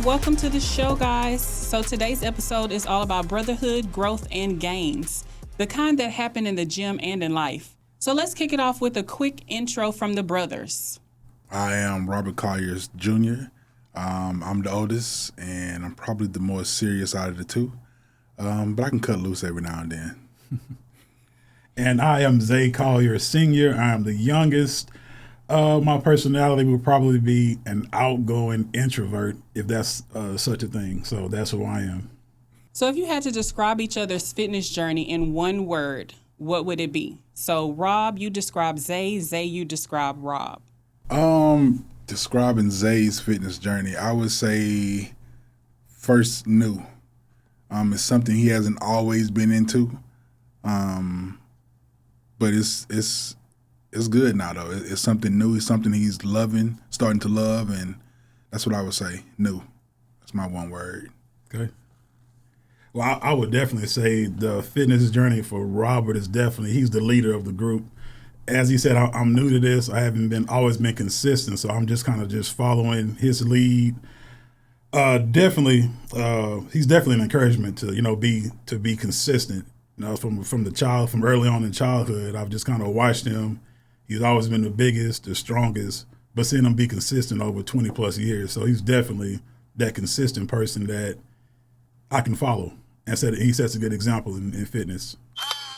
welcome to the show, guys. So today's episode is all about brotherhood, growth, and gains, the kind that happen in the gym and in life. So let's kick it off with a quick intro from the brothers. I am Robert Colliers Jr. I'm the oldest, and I'm probably the more serious out of the two, but I can cut loose every now and then. And I am Zay Collier Sr. I am the youngest. My personality would probably be an outgoing introvert, if that's such a thing. So that's who I am. So if you had to describe each other's fitness journey in one word, what would it be? So Rob, you describe Zay. Zay, you describe Rob. Describing Zay's fitness journey, I would say first new. It's something he hasn't always been into, but it's good now though. It's something new. It's something he's loving, starting to love, and that's what I would say. New. That's my one word. Okay. Well, I would definitely say the fitness journey for Robert is definitely, he's the leader of the group. As he said, I'm new to this. I haven't always been consistent, so I'm just kind of just following his lead. Definitely, he's definitely an encouragement to be consistent. From early on in childhood, I've just kind of watched him. He's always been the biggest, the strongest, but seeing him be consistent over 20 plus years. So he's definitely that consistent person that I can follow. And he sets a good example in fitness.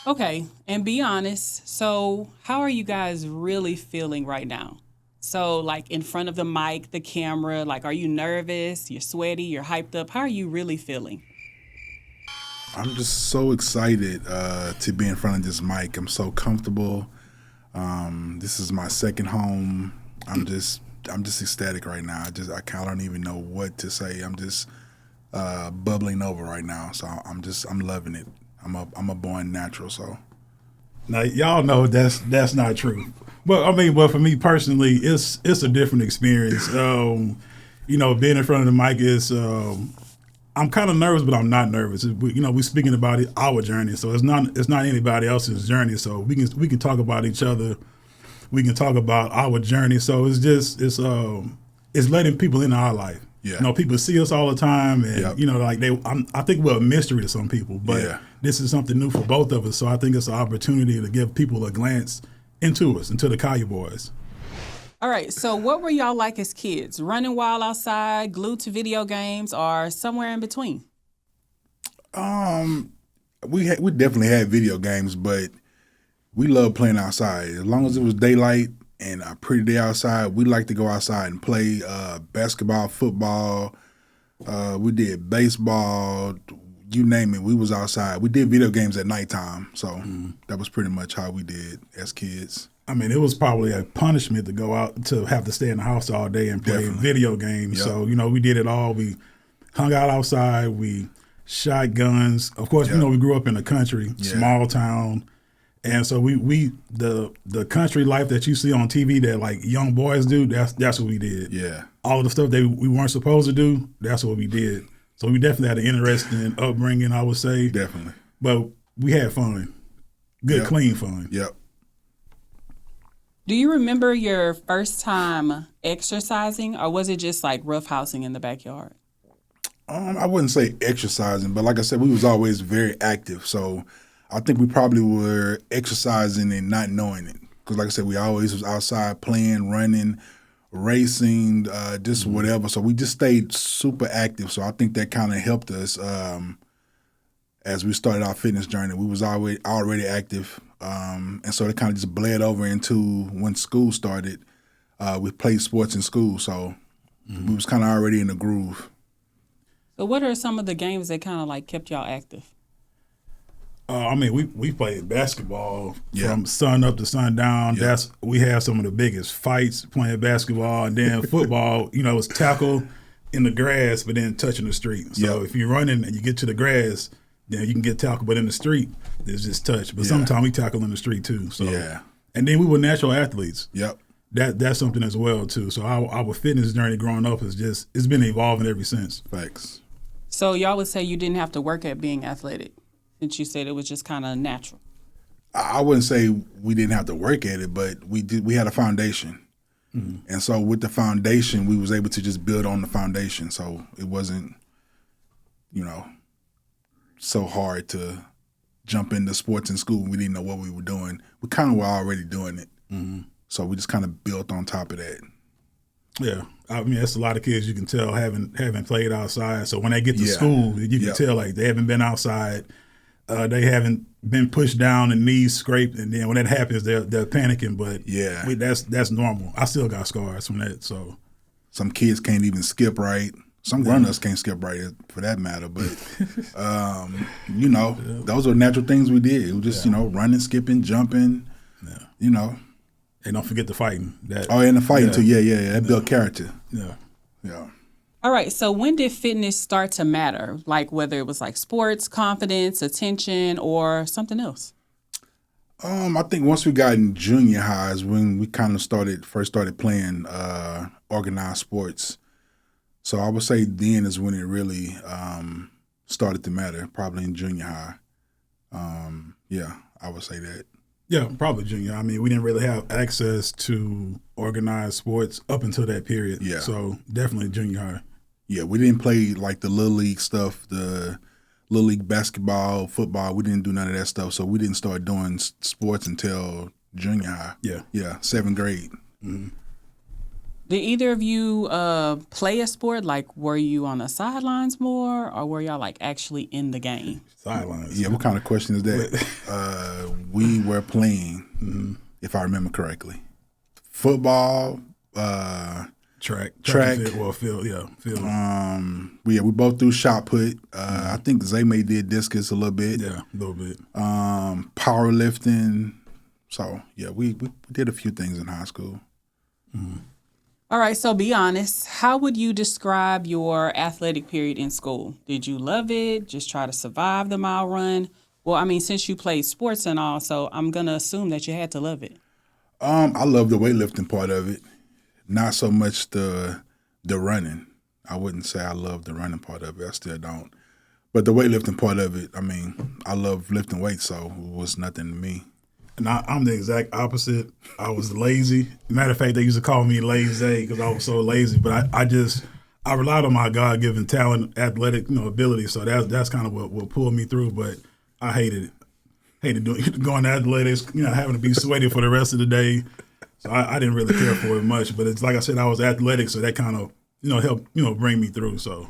Okay, and be honest. So how are you guys really feeling right now? So like in front of the mic, the camera, like are you nervous? You're sweaty? You're hyped up? How are you really feeling? I'm just so excited to be in front of this mic. I'm so comfortable. This is my second home. I'm just ecstatic right now. I don't even know what to say. I'm just bubbling over right now. So I'm loving it. I'm a born natural. So now y'all know that's not true. But for me personally, it's a different experience. Being in front of the mic is. I'm kind of nervous, but I'm not nervous. We're speaking about our journey, so it's not anybody else's journey. So we can talk about each other. We can talk about our journey. So it's letting people into our life. Yeah. People see us all the time, and yep. I think we're a mystery to some people, but This is something new for both of us. So I think it's an opportunity to give people a glance into us, into the Collier boys. All right, so what were y'all like as kids? Running wild outside, glued to video games, or somewhere in between? We definitely had video games, but we loved playing outside. As long as it was daylight and a pretty day outside, we liked to go outside and play basketball, football. We did baseball, you name it. We was outside. We did video games at nighttime, so that was pretty much how we did as kids. It was probably a punishment to go out to have to stay in the house all day and play video games. Yep. So, we did it all. We hung out outside. We shot guns. Of course, we grew up in the country, small town. And so the country life that you see on TV that like young boys do, that's what we did. Yeah. All of the stuff that we weren't supposed to do, that's what we did. So we definitely had an interesting upbringing, I would say. Definitely. But we had fun. Good, clean fun. Yep. Do you remember your first time exercising, or was it just like roughhousing in the backyard? I wouldn't say exercising, but like I said, we was always very active. So I think we probably were exercising and not knowing it. Because like I said, we always was outside playing, running, racing, just whatever. So we just stayed super active. So I think that kind of helped us as we started our fitness journey. We was already active. And so it kind of just bled over into when school started. We played sports in school, so we was kind of already in the groove. So what are some of the games that kind of like kept y'all active? We played basketball from sun up to sundown. Yeah. We had some of the biggest fights playing basketball, and then football. It's tackle in the grass, but then touching the street. So if you're running and you get to the grass, then you can get tackled, but in the street, there's just touch. But sometimes we tackle in the street too. So and then we were natural athletes. Yep. That's something as well too. So our fitness journey growing up it's been evolving ever since. Facts. So y'all would say you didn't have to work at being athletic, since you said it was just kind of natural. I wouldn't say we didn't have to work at it, but we did. We had a foundation. And so with the foundation, we was able to just build on the foundation. So it wasn't, so hard to jump into sports in school. We didn't know what we were doing. We kind of were already doing it. So we just kind of built on top of that. Yeah, I mean, that's a lot of kids you can tell haven't played outside. So when they get to school, you can tell like they haven't been outside. They haven't been pushed down and knees scraped, and then when that happens, they're panicking. But that's normal. I still got scars from that. So some kids can't even skip right. Some grown-ups can't skip right, for that matter. But those are natural things we did. It was just running, skipping, jumping. And don't forget the fighting. And the fighting too. Yeah. That built character. Yeah. All right. So when did fitness start to matter? Like whether it was like sports, confidence, attention, or something else? I think once we got in junior high is when we kind of first started playing organized sports. So I would say then is when it really started to matter, probably in junior high. I would say that. Yeah, probably junior. I mean, we didn't really have access to organized sports up until that period. Yeah. So definitely junior high. Yeah, we didn't play like the Little League stuff, the Little League basketball, football. We didn't do none of that stuff. So we didn't start doing sports until junior high. Yeah. Yeah, 7th grade. Mm-hmm. Did either of you play a sport? Like, were you on the sidelines more, or were y'all like actually in the game? Sidelines. Yeah, what kind of question is that? We were playing, if I remember correctly. Football, track. Field. We both threw shot put. I think Zay did discus a little bit. Yeah, a little bit. Powerlifting. So yeah, we did a few things in high school. Mm-hmm. All right, so be honest. How would you describe your athletic period in school? Did you love it? Just try to survive the mile run? Well, I mean, since you played sports and all, so I'm going to assume that you had to love it. I love the weightlifting part of it, not so much the running. I wouldn't say I love the running part of it. I still don't. But the weightlifting part of it, I mean, I love lifting weights, so it was nothing to me. And I'm the exact opposite. I was lazy. Matter of fact, they used to call me lazy because I was so lazy. But I relied on my God-given talent, athletic, ability. So that's kind of what pulled me through. But I hated it. Going to athletics, having to be sweaty for the rest of the day. So I didn't really care for it much. But it's like I said, I was athletic, so that kind of helped bring me through. So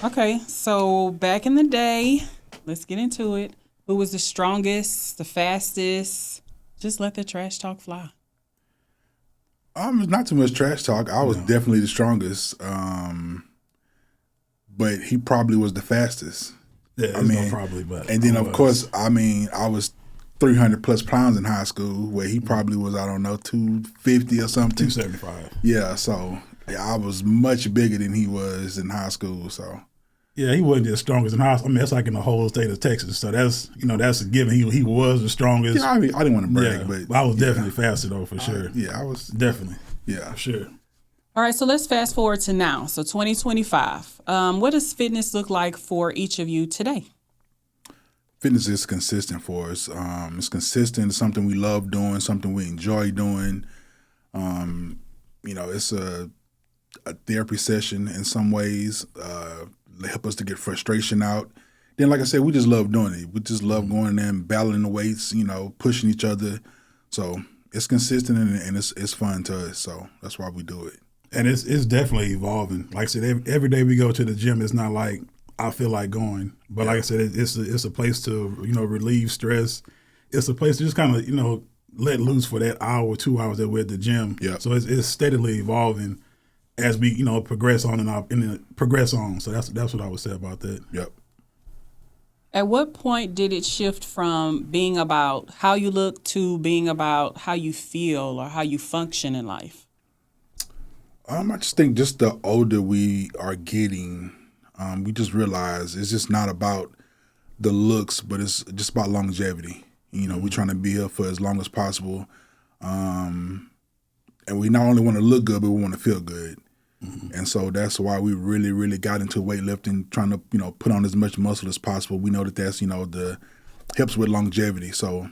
okay, so back in the day, let's get into it. Who was the strongest, the fastest? Just let the trash talk fly. Not too much trash talk. I was definitely the strongest, but he probably was the fastest. Yeah, probably. But and then of course, I was 300 plus pounds in high school, where he probably was 250 or something. 275. Yeah, so I was much bigger than he was in high school. So. Yeah, he wasn't as strong as in high school. I mean, that's like in the whole state of Texas. So that's a given. He was the strongest. Yeah, I didn't want to brag, but I was definitely faster though, for sure. I was definitely. Yeah, for sure. All right, so let's fast forward to now. So 2025. What does fitness look like for each of you today? Fitness is consistent for us. It's consistent. It's something we love doing, something we enjoy doing. It's a therapy session in some ways. Help us to get frustration out. Then, like I said, we just love doing it. We just love going there and battling the weights, pushing each other. So it's consistent and it's fun to us. So that's why we do it. And it's definitely evolving. Like I said, every day we go to the gym, it's not like I feel like going. But like I said, it's a place to, relieve stress. It's a place to just kind of, let loose for that hour, 2 hours that we're at the gym. Yeah. So it's steadily evolving as we, progress on and progress on. So that's what I would say about that. Yep. At what point did it shift from being about how you look to being about how you feel or how you function in life? I just think just the older we are getting, we just realize it's just not about the looks, but it's just about longevity. We're trying to be here for as long as possible. And we not only want to look good, but we want to feel good. Mm-hmm. And so that's why we really, really got into weightlifting, trying to, put on as much muscle as possible. We know that that's, the helps with longevity. So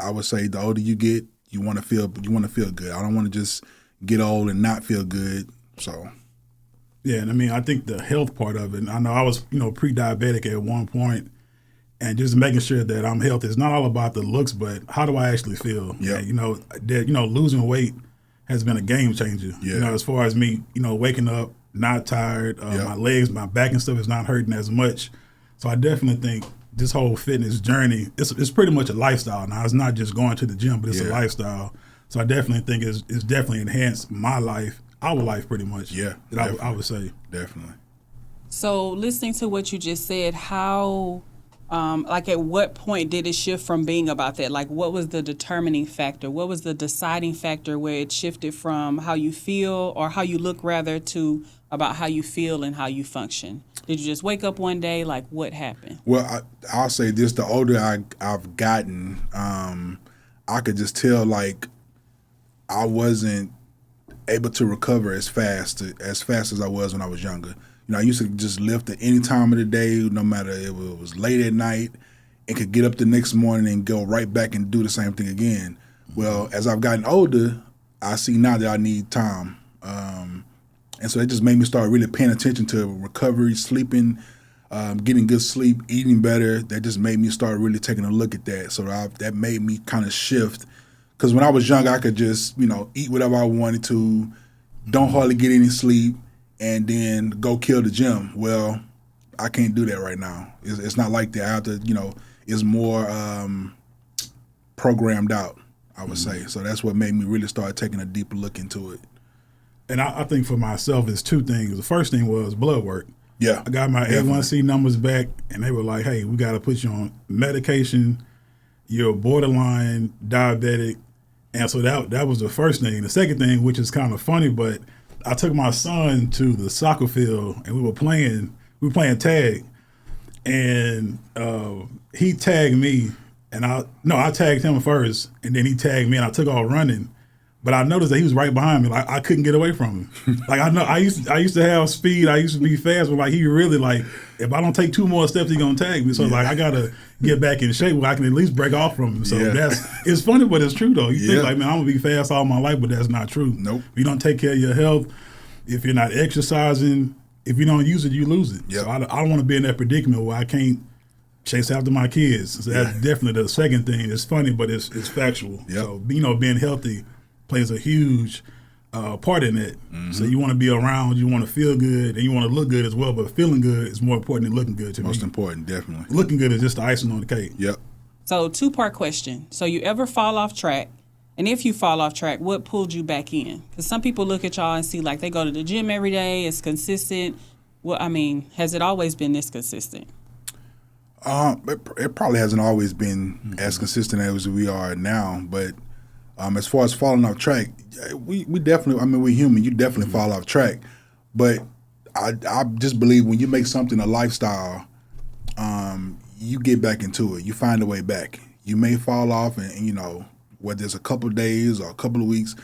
I would say the older you get, you want to feel good. I don't want to just get old and not feel good. So Yeah, and I mean, I think the health part of it, I know I was, pre-diabetic at one point, and just making sure that I'm healthy. It's not all about the looks, but how do I actually feel? Yeah. And, losing weight has been a game changer. Yeah. As far as me, waking up, not tired, my legs, my back and stuff is not hurting as much. So I definitely think this whole fitness journey, it's pretty much a lifestyle now. It's not just going to the gym, but it's a lifestyle. So I definitely think it's definitely enhanced my life, our life pretty much. Yeah, I would say. Definitely. So listening to what you just said, how, at what point did it shift from being about that? Like, what was the determining factor? What was the deciding factor where it shifted from how you feel or how you look rather to about how you feel and how you function? Did you just wake up one day? Like, what happened? Well, I'll say this: the older I've gotten, I could just tell like I wasn't able to recover as fast as I was when I was younger. I used to just lift at any time of the day, no matter if it was late at night, and could get up the next morning and go right back and do the same thing again. Well, as I've gotten older, I see now that I need time. And so it just made me start really paying attention to recovery, sleeping, getting good sleep, eating better. That just made me start really taking a look at that. So that made me kind of shift. Because when I was young, I could just, eat whatever I wanted to, don't hardly get any sleep, and then go kill the gym. Well, I can't do that right now. It's not like that. I have to, it's more programmed out, I would say. So that's what made me really start taking a deeper look into it. And I think for myself, it's two things. The first thing was blood work. Yeah. I got my A1C numbers back, and they were like, hey, we got to put you on medication. You're borderline diabetic. And so that was the first thing. The second thing, which is kind of funny, but I took my son to the soccer field, and we were playing tag. And he tagged me, and I tagged him first, and then he tagged me, and I took off running. But I noticed that he was right behind me. Like I couldn't get away from him. Like I used to have speed. I used to be fast, but like he really like if I don't take 2 more steps, he's gonna tag me. So like I gotta get back in shape where I can at least break off from him. So it's funny, but it's true though. You think like, man, I'm gonna be fast all my life, but that's not true. Nope. If you don't take care of your health, if you're not exercising, if you don't use it, you lose it. Yep. So I don't want to be in that predicament where I can't chase after my kids. So that's definitely the second thing. It's funny, but it's factual. Yep. So being healthy plays a huge part in it. Mm-hmm. So you want to be around, you want to feel good, and you want to look good as well. But feeling good is more important than looking good to me. Most important, definitely. Looking good is just the icing on the cake. Yep. So 2-part question. So you ever fall off track? And if you fall off track, what pulled you back in? Because some people look at y'all and see like they go to the gym every day, it's consistent. Well, I mean, has it always been this consistent? It probably hasn't always been as consistent as we are now, but as far as falling off track, we definitely, we're human. You definitely fall off track. But I just believe when you make something a lifestyle, you get back into it. You find a way back. You may fall off and whether it's a couple of days or a couple of weeks,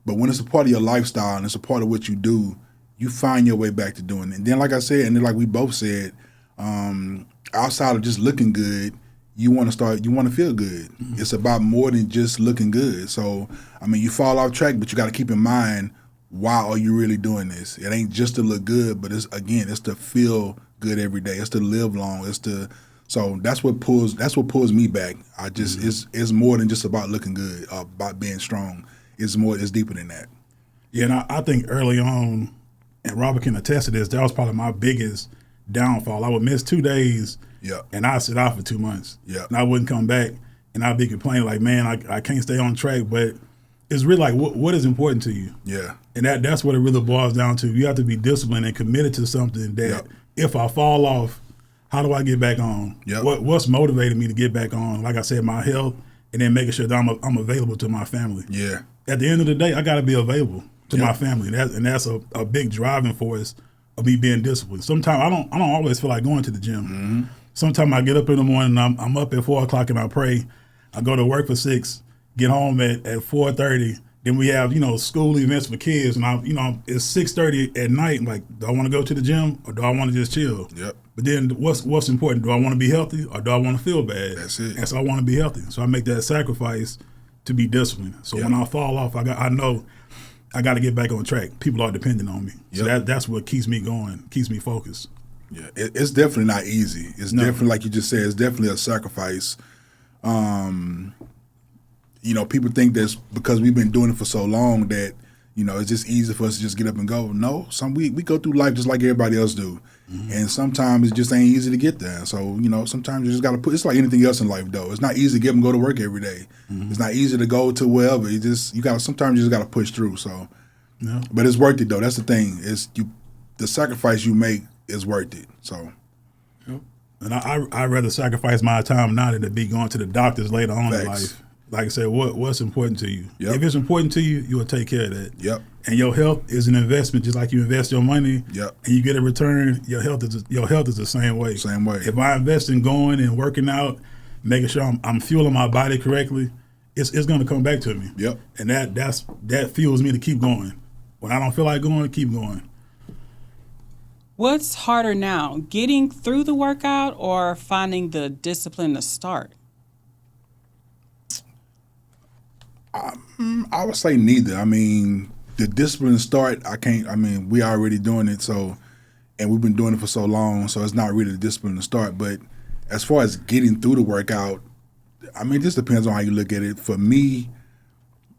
but when it's a part of your lifestyle and it's a part of what you do, you find your way back to doing it. And then like I said, and then like we both said, outside of just looking good, you want to feel good. Mm-hmm. It's about more than just looking good. So, you fall off track, but you got to keep in mind, why are you really doing this? It ain't just to look good, but it's to feel good every day. It's to live long. So that's what pulls me back. I just, it's more than just about looking good, about being strong. It's deeper than that. Yeah, and I think early on, and Robert can attest to this, that was probably my biggest downfall. I would miss 2 days. Yeah. And I'd sit out for 2 months. Yeah. And I wouldn't come back. And I'd be complaining like, man, I can't stay on track. But it's really like, what is important to you? Yeah. And that's what it really boils down to. You have to be disciplined and committed to something that if I fall off, how do I get back on? Yep. What's motivated me to get back on? Like I said, my health, and then making sure that I'm available to my family. Yeah. At the end of the day, I got to be available to my family. And that's a big driving force of me being disciplined. Sometimes I don't always feel like going to the gym. Mm-hmm. Sometimes I get up in the morning, I'm up at 4 o'clock and I pray. I go to work for 6, get home at 4:30. Then we have, school events for kids, and it's 6:30 at night. Like, do I want to go to the gym or do I want to just chill? Yep. But then what's important? Do I want to be healthy or do I want to feel bad? That's it. And so I want to be healthy. So I make that sacrifice to be disciplined. So when I fall off, I know I got to get back on track. People are depending on me. So Yep. that's what keeps me going, keeps me focused. Yeah, it's definitely not easy. It's definitely, like you just said, it's definitely a sacrifice. People think that's because we've been doing it for so long that, it's just easy for us to just get up and go. No, we go through life just like everybody else do. And sometimes it just ain't easy to get there. So, sometimes you just got to it's like anything else in life, though. It's not easy to get up and go to work every day. It's not easy to go to wherever. Sometimes you just got to push through. So, Yeah. but it's worth it, though. That's the thing. The sacrifice you make is worth it. So, And I'd rather sacrifice my time now than to be going to the doctors later on in Facts. life. Like I said, what's important to you? Yep. If it's important to you, you will take care of that. Yep. And your health is an investment, just like you invest your money. Yep. And you get a return. Your health is the same way. Same way. If I invest in going and working out, making sure I'm fueling my body correctly, it's going to come back to me. Yep. And that fuels me to keep going. When I don't feel like going, keep going. What's harder now, getting through the workout or finding the discipline to start? I would say neither. I mean, the discipline to start, we already doing it, and we've been doing it for so long, so it's not really the discipline to start. But as far as getting through the workout, it just depends on how you look at it. For me,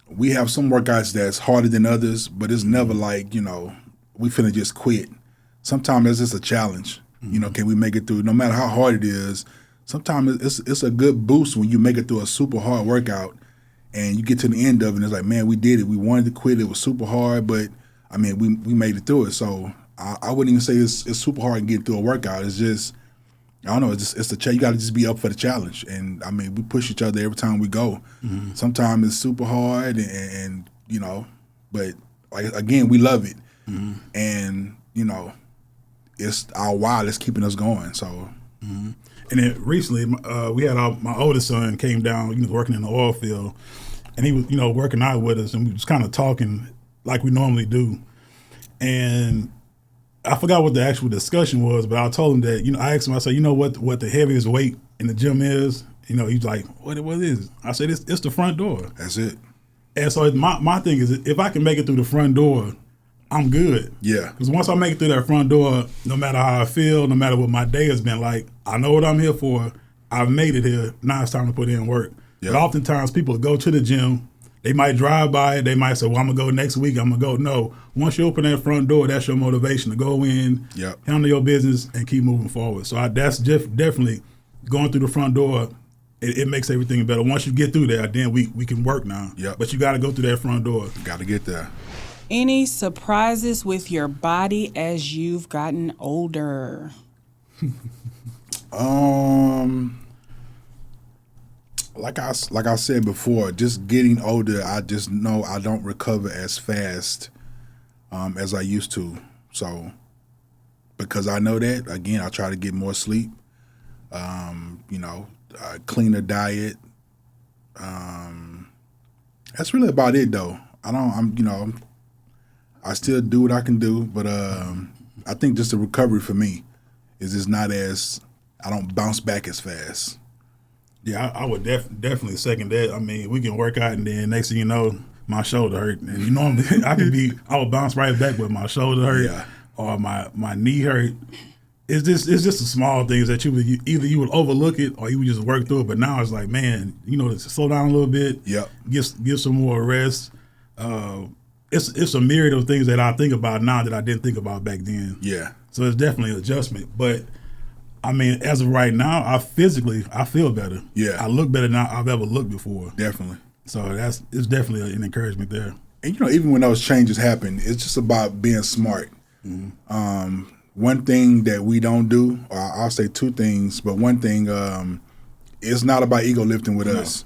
we have some workouts that's harder than others, but it's never like, we finna just quit. Sometimes it's just a challenge. Can we make it through? No matter how hard it is, sometimes it's a good boost when you make it through a super hard workout and you get to the end of it and it's like, man, we did it. We wanted to quit. It was super hard, but, we made it through it. So I wouldn't even say it's super hard getting through a workout. It's just, I don't know, it's you got to just be up for the challenge. And, we push each other every time we go. Mm-hmm. Sometimes it's super hard and but, like, again, we love it. Mm-hmm. And, it's our why that's keeping us going. So, mm-hmm. And then recently, we had my oldest son came down. He was working in the oil field, and he was working out with us, and we was kind of talking like we normally do. And I forgot what the actual discussion was, but I told him that I asked him. I said, what the heaviest weight in the gym is? He's like, what is it? I said, it's the front door. That's it. And so my thing is, if I can make it through the front door, I'm good. Yeah. Because once I make it through that front door, no matter how I feel, no matter what my day has been like, I know what I'm here for. I've made it here. Now it's time to put in work. Yeah. But oftentimes people go to the gym. They might drive by it. They might say, well, I'm going to go next week. I'm going to go. No. Once you open that front door, that's your motivation to go in, Yep. handle your business, and keep moving forward. So that's definitely going through the front door. It makes everything better. Once you get through there, then we can work now. Yep. But you got to go through that front door. Got to get there. Any surprises with your body as you've gotten older? Like I said before, just getting older, I just know I don't recover as fast as I used to. So, because I know that, again, I try to get more sleep, cleaner diet. That's really about it, though. I still do what I can do, but I think just the recovery for me is just not as, I don't bounce back as fast. Yeah, I would definitely second that. We can work out and then next thing you know, my shoulder hurt. And I would bounce right back with my shoulder hurt or my knee hurt. It's just the small things that you would overlook it or you would just work through it. But now it's like, man, to slow down a little bit. Yep. Give some more rest. It's a myriad of things that I think about now that I didn't think about back then. Yeah. So it's definitely an adjustment. But as of right now, I feel better. Yeah. I look better now I've ever looked before. Definitely. So it's definitely an encouragement there. And even when those changes happen, it's just about being smart. Mm-hmm. One thing that we don't do, or I'll say two things, but one thing, it's not about ego lifting with us.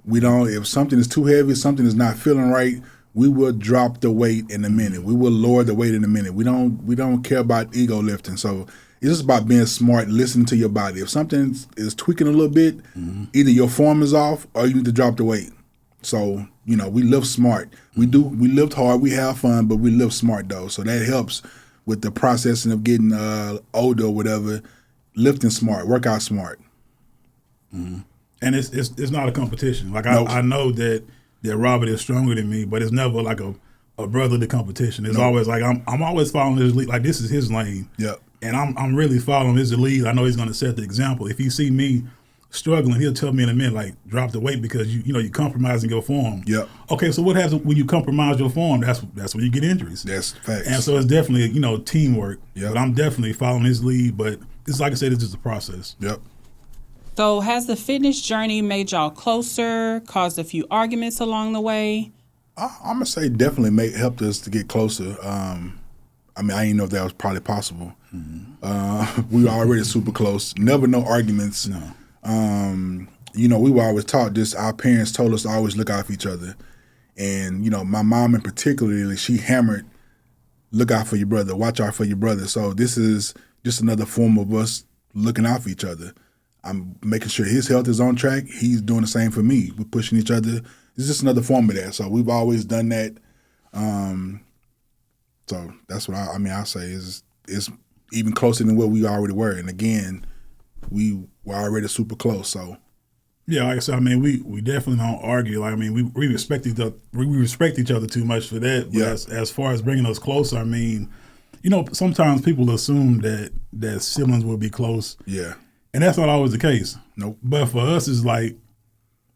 We don't. If something is too heavy, something is not feeling right, we will drop the weight in a minute. We will lower the weight in a minute. We don't care about ego lifting. So it's just about being smart, listening to your body. If something is tweaking a little bit, either your form is off or you need to drop the weight. So, we live smart. We lift hard, we have fun, but we live smart though. So that helps with the processing of getting older or whatever, lifting smart, work out smart. Mm-hmm. And it's not a competition. Like Nope. I know that Robert is stronger than me, but it's never like a a brotherly competition. It's always like I'm always following his lead. Like this is his lane. Yep. And I'm really following his lead. I know he's going to set the example. If he see me struggling, he'll tell me in a minute, like, drop the weight because you compromising your form. Yep. Okay, so what happens when you compromise your form? That's when you get injuries. That's facts. And so it's definitely teamwork. Yep. But I'm definitely following his lead. But it's like I said, it's just a process. Yep. So has the fitness journey made y'all closer, caused a few arguments along the way? I'm gonna say definitely helped us to get closer. I didn't know if that was probably possible. Mm-hmm. We were already super close. Never no arguments. No. We were always taught this. Our parents told us to always look out for each other. And, my mom in particular, she hammered, look out for your brother, watch out for your brother. So this is just another form of us looking out for each other. I'm making sure his health is on track. He's doing the same for me. We're pushing each other. It's just another form of that. So we've always done that. So that's what I say is it's even closer than what we already were. And again, we were already super close. So yeah, like I said, we definitely don't argue. Like we respect each other. We respect each other too much for that. But yeah. as far as bringing us closer, sometimes people assume that siblings will be close. Yeah. And that's not always the case. Nope. But for us, it's like,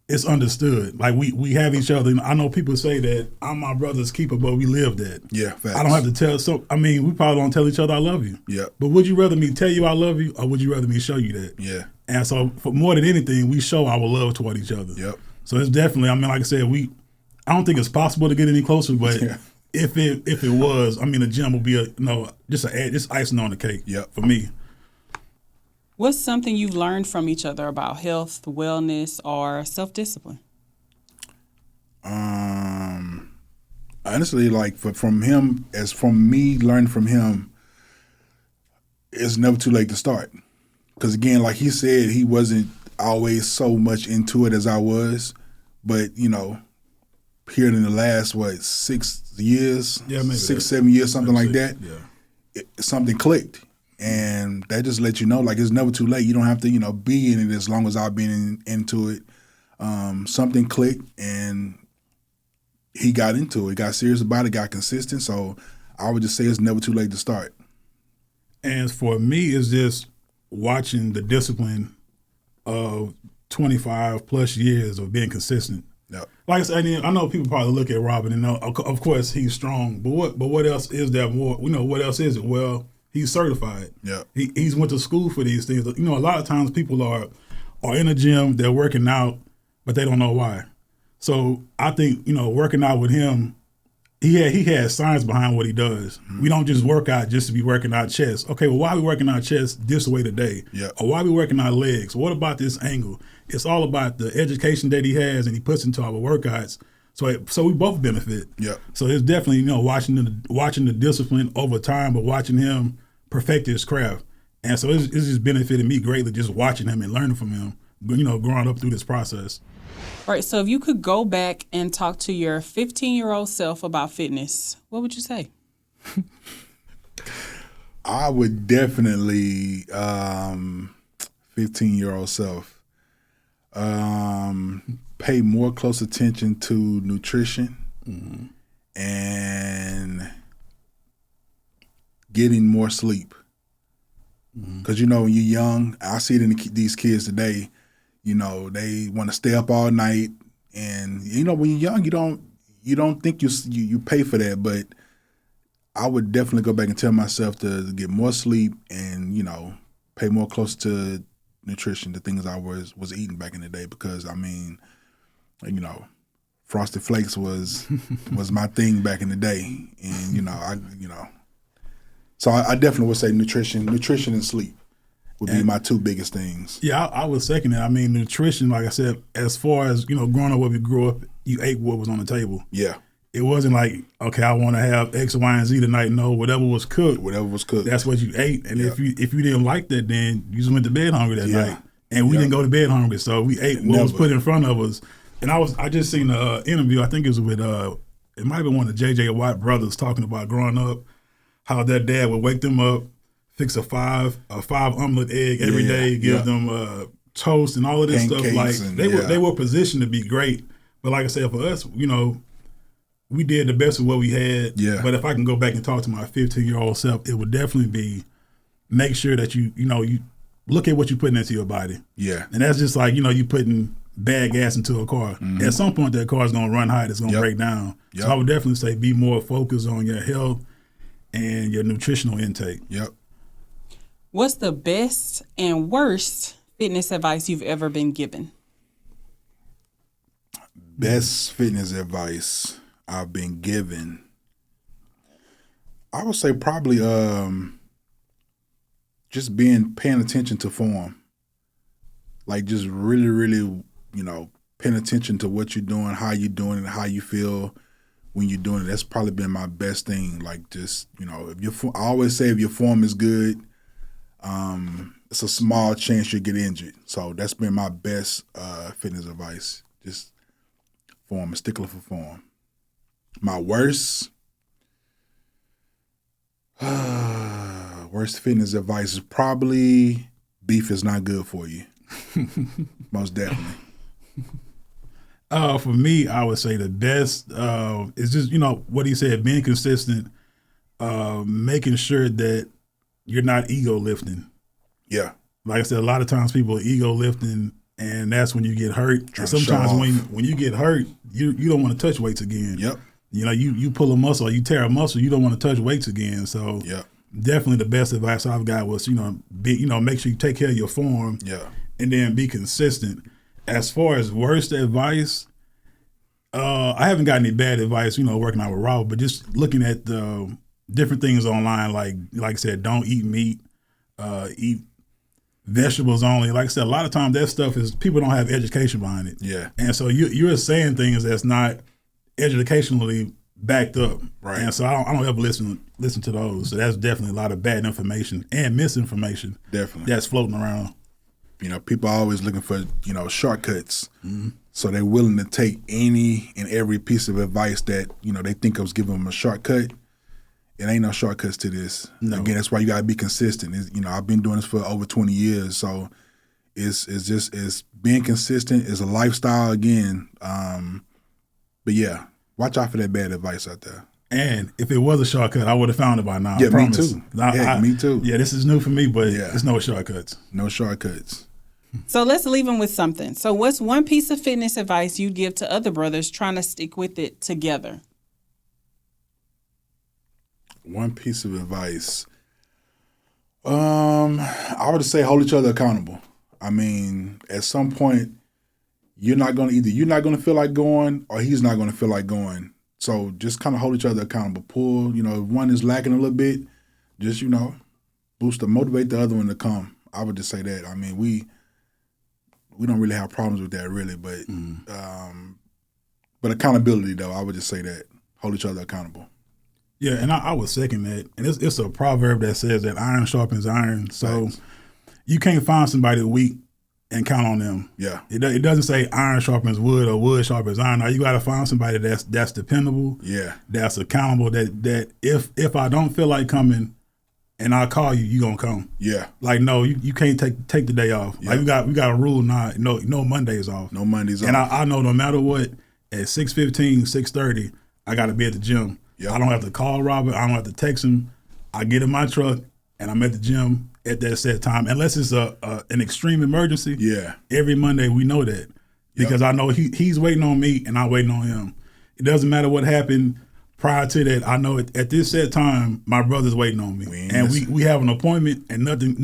it's understood. Like we have each other. I know people say that I'm my brother's keeper, but we live that. Yeah, facts. I don't have to tell. So we probably don't tell each other I love you. Yeah. But would you rather me tell you I love you, or would you rather me show you that? Yeah. And so, for more than anything, we show our love toward each other. Yep. So it's definitely. Like I said, I don't think it's possible to get any closer, but Yeah. if it was, the gym would be just icing on the cake. Yep. For me. What's something you've learned from each other about health, wellness, or self-discipline? Honestly, like from him, as from me learning from him, it's never too late to start. Because again, like he said, he wasn't always so much into it as I was. But, here in the last, 6 years, Yeah, maybe 7 years, something like that, Yeah. something clicked. And that just lets you know, like, it's never too late. You don't have to, be in it as long as I've been into it. Something clicked, and he got into it, got serious about it, got consistent. So I would just say it's never too late to start. And for me, it's just watching the discipline of 25 plus years of being consistent. Yep. Like I said, I know people probably look at Robert and know, of course, he's strong. But what else is there more? What else is it? Well, he's certified. Yeah. He's went to school for these things. A lot of times people are in a gym, they're working out, but they don't know why. So I think, working out with him, he has science behind what he does. Mm-hmm. We don't just work out just to be working out chest. Okay, well, why are we working out chest this way today? Yeah. Or why are we working out legs? What about this angle? It's all about the education that he has and he puts into our workouts. So we both benefit. Yeah. So it's definitely, watching the discipline over time, but watching him perfect his craft. And so it's just benefited me greatly just watching him and learning from him, growing up through this process. All right, so if you could go back and talk to your 15-year-old self about fitness, what would you say? I would definitely, 15-year-old self, pay more close attention to nutrition and getting more sleep. Because, when you're young, I see it in these kids today, they want to stay up all night. And, when you're young, you don't think you pay for that. But I would definitely go back and tell myself to get more sleep and, pay more close to nutrition, the things I was eating back in the day. Because, Frosted Flakes was my thing back in the day. And, so I definitely would say nutrition and sleep would be my two biggest things. Yeah, I would second that. Nutrition, like I said, as far as, growing up where we grew up, you ate what was on the table. Yeah. It wasn't like, okay, I want to have X, Y, and Z tonight. No, whatever was cooked. That's what you ate. And if you didn't like that, then you just went to bed hungry that night. And we didn't go to bed hungry. So we ate what was put in front of us. And I just seen an interview, I think it was with, it might have been one of the J.J. Watt brothers talking about growing up, how their dad would wake them up, fix a five omelet egg every day, give them toast and all of this Pancakes stuff. Like they were positioned to be great, but like I said, for us, we we did the best of what we had. Yeah. But if I can go back and talk to my 15-year-old self, it would definitely be make sure that you look at what you're putting into your body. Yeah. And that's just like, you putting bad gas into a car. Mm-hmm. At some point, that car is going to run hot. It's going to break down. Yep. So I would definitely say be more focused on your health and your nutritional intake. Yep. What's the best and worst fitness advice you've ever been given? Best fitness advice I've been given. I would say probably just paying attention to form. Like just really, really, paying attention to what you're doing, how you're doing it, how you feel when you're doing it. That's probably been my best thing. Like just, I always say if your form is good, it's a small chance you'll get injured. So that's been my best fitness advice. Just form, a stickler for form. My worst fitness advice is probably beef is not good for you. Most definitely. For me, I would say the best is just, what he said, being consistent, making sure that you're not ego lifting. Yeah. Like I said, a lot of times people are ego lifting, and that's when you get hurt. And sometimes when you get hurt, you don't want to touch weights again. Yep. You pull a muscle, you tear a muscle, you don't want to touch weights again. So yep. Definitely the best advice I've got was, make sure you take care of your form. Yeah. And then be consistent. As far as worst advice, I haven't got any bad advice, working out with Robert, but just looking at the different things online, like I said, don't eat meat, eat vegetables only. Like I said, a lot of times that stuff is people don't have education behind it. Yeah. And so you're saying things that's not educationally backed up. Right. And so I don't ever listen to those. So that's definitely a lot of bad information and misinformation. Definitely. That's floating around. People are always looking for, shortcuts. Mm-hmm. So they're willing to take any and every piece of advice that, they think of giving them a shortcut. It ain't no shortcuts to this. No. Again, that's why you got to be consistent. I've been doing this for over 20 years. So it's being consistent is a lifestyle again. But yeah, watch out for that bad advice out there. And if it was a shortcut, I would have found it by now. Yeah, I promise. me too. Me too. Yeah, this is new for me, but Yeah. it's no shortcuts. No shortcuts. So let's leave them with something. So what's one piece of fitness advice you'd give to other brothers trying to stick with it together? One piece of advice. I would say hold each other accountable. I mean, at some point, you're not going to feel like going or he's not going to feel like going. So just kind of hold each other accountable. Pull, if one is lacking a little bit, just, boost or motivate the other one to come. I would just say that. I mean, we don't really have problems with that really, but accountability though, I would just say that. Hold each other accountable. Yeah, and I would second that. And it's a proverb that says that iron sharpens iron. So Right. You can't find somebody weak and count on them. Yeah. It doesn't say iron sharpens wood or wood sharpens iron. Now you got to find somebody that's dependable. Yeah. That's accountable. That if I don't feel like coming, and I call you, gonna come. Yeah. Like no, you can't take the day off. Yeah. Like we got a rule now. No Mondays off. No Mondays And off. I know no matter what, at 6:15, 6:30, I got to be at the gym. Yep. I don't have to call Robert. I don't have to text him. I get in my truck and I'm at the gym at that set time. Unless it's an extreme emergency. Yeah. Every Monday we know that because I know he's waiting on me and I'm waiting on him. It doesn't matter what happened prior to that. I know at this set time my brother's waiting on me, and we have an appointment and nothing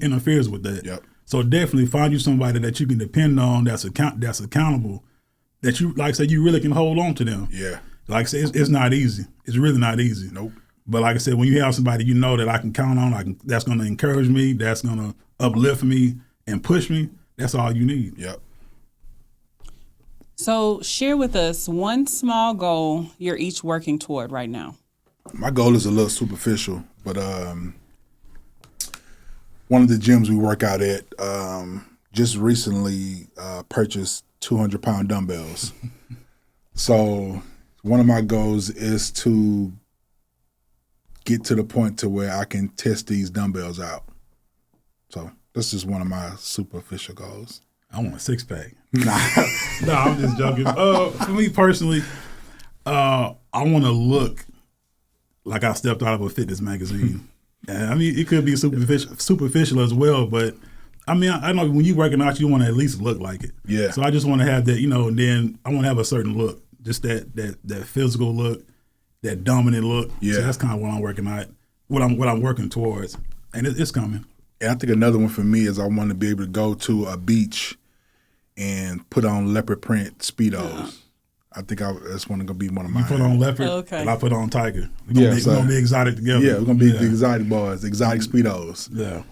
interferes with that. Yep. So definitely find you somebody that you can depend on that's accountable. That you like I said you really can hold on to them. Yeah. Like I said, it's not easy. It's really not easy. Nope. But like I said, when you have somebody you know that I can count on, that's going to encourage me, that's going to uplift me and push me, that's all you need. Yep. So share with us one small goal you're each working toward right now. My goal is a little superficial, but one of the gyms we work out at just recently purchased 200-pound dumbbells. So one of my goals is to get to the point to where I can test these dumbbells out. So that's just one of my superficial goals. I want a six-pack. No, I'm just joking. For me personally, I want to look like I stepped out of a fitness magazine. And I mean, it could be superficial as well, but I mean, I know when you working out, you want to at least look like it. Yeah. So I just want to have that, and then I want to have a certain look, just that physical look, that dominant look. Yeah. So that's kind of what I'm working at, what I'm working towards, and it's coming. And I think another one for me is I want to be able to go to a beach and put on leopard print Speedos. I think that's going to be one of mine. You put on leopard, Okay. and I put on tiger. We're gonna be exotic together. Yeah, we're going to be the exotic boys, exotic Speedos. Yeah.